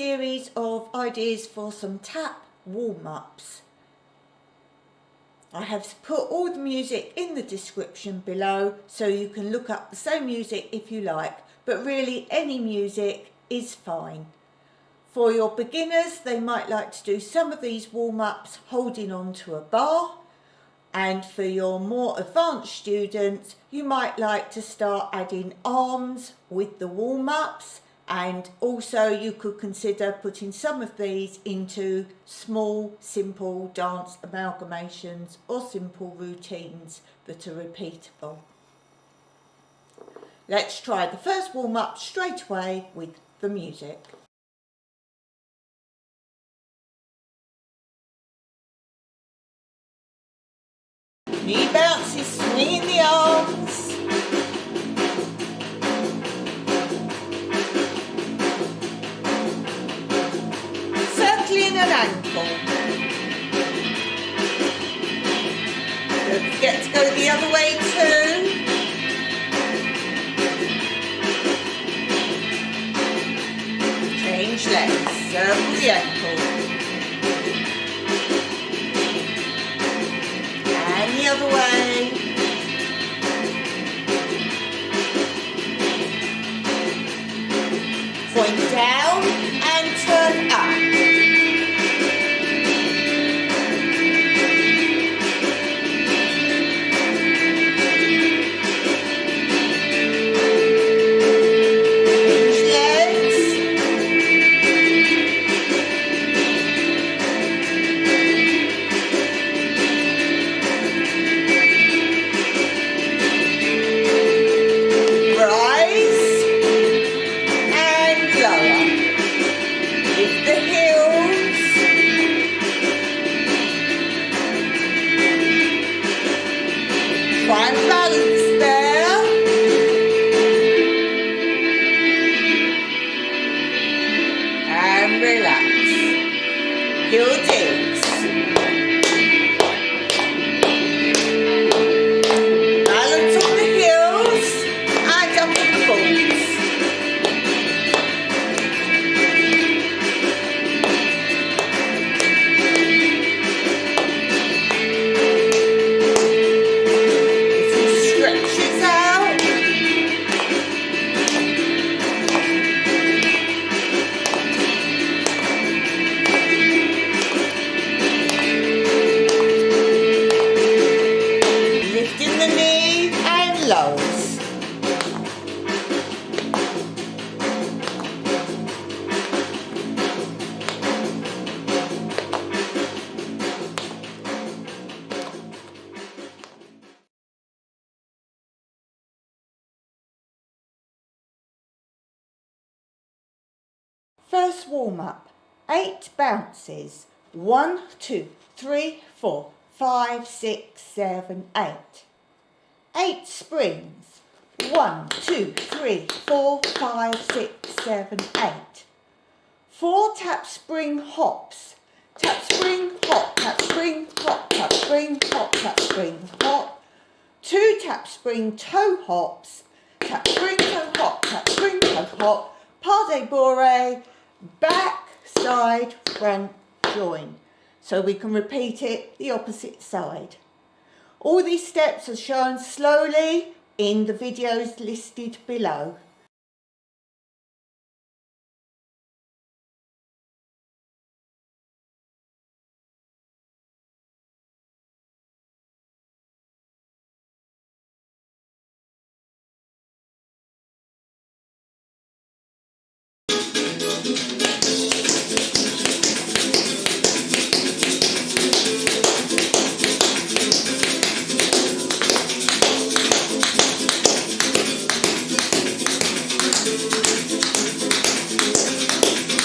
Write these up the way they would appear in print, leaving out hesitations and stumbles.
series of ideas for some tap warm-ups. I have put all the music in the description below, so you can look up the same music if you like, but really any music is fine. For your beginners, they might like to do some of these warm-ups holding on to a bar, and for your more advanced students, you might like to start adding arms with the warm-ups, and also you could consider putting some of these into small, simple dance amalgamations or simple routines that are repeatable. Let's try the first warm-up straight away with the music. Knee bounces, swinging the arms. Circling an ankle. Don't forget to go the other way too. Change legs, circle the ankle. And the other way. Point down and turn up. Find balance there. And relax. Heel digs. Balance on the heels and up on the balls. First warm-up, 8 bounces, 1, 2, 3, 4, 5, 6, 7, 8. 8 springs, 1, 2, 3, 4, 5, 6, 7, 8. 4 tap spring hops, tap spring hop, tap spring hop, tap spring hop, tap spring hop. 2 tap spring toe hops, tap spring toe hop, tap spring toe hop, pas de bourrée, back, side, front, join. So we can repeat it the opposite side. All these steps are shown slowly in the videos listed below.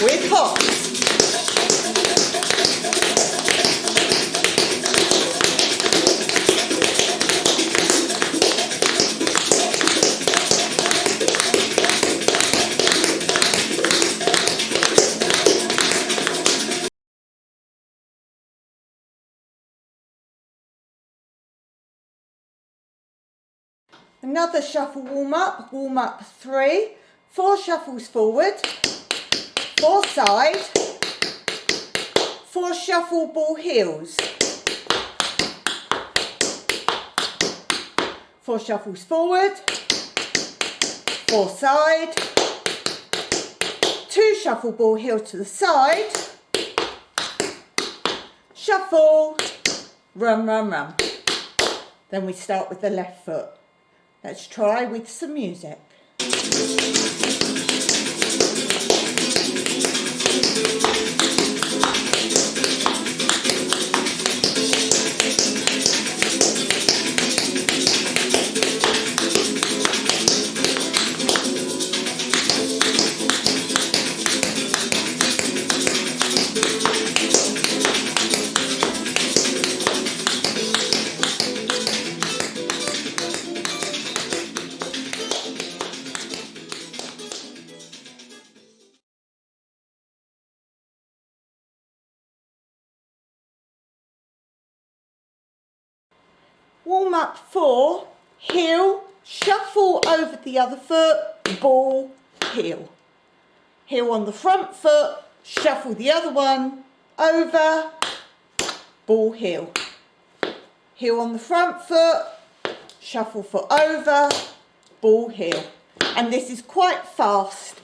With hops. Another shuffle warm up 3, 4 shuffles forward, 4 side, 4 shuffle ball heels, 4 shuffles forward, 4 side, 2 shuffle ball heel to the side, shuffle, run, run, run. Then we start with the left foot. Let's try with some music. Warm up 4, heel, shuffle over the other foot, ball, heel. Heel on the front foot, shuffle the other one, over, ball, heel. Heel on the front foot, shuffle foot over, ball, heel. And this is quite fast.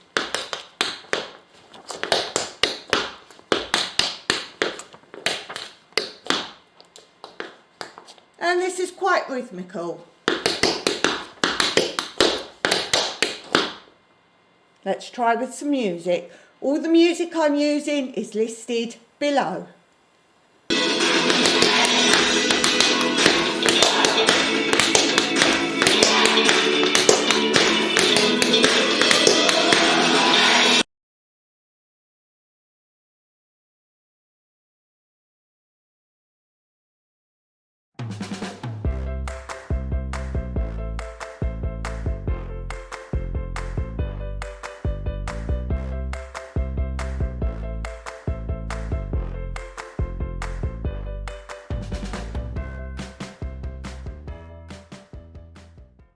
And this is quite rhythmical. Let's try with some music. All the music I'm using is listed below.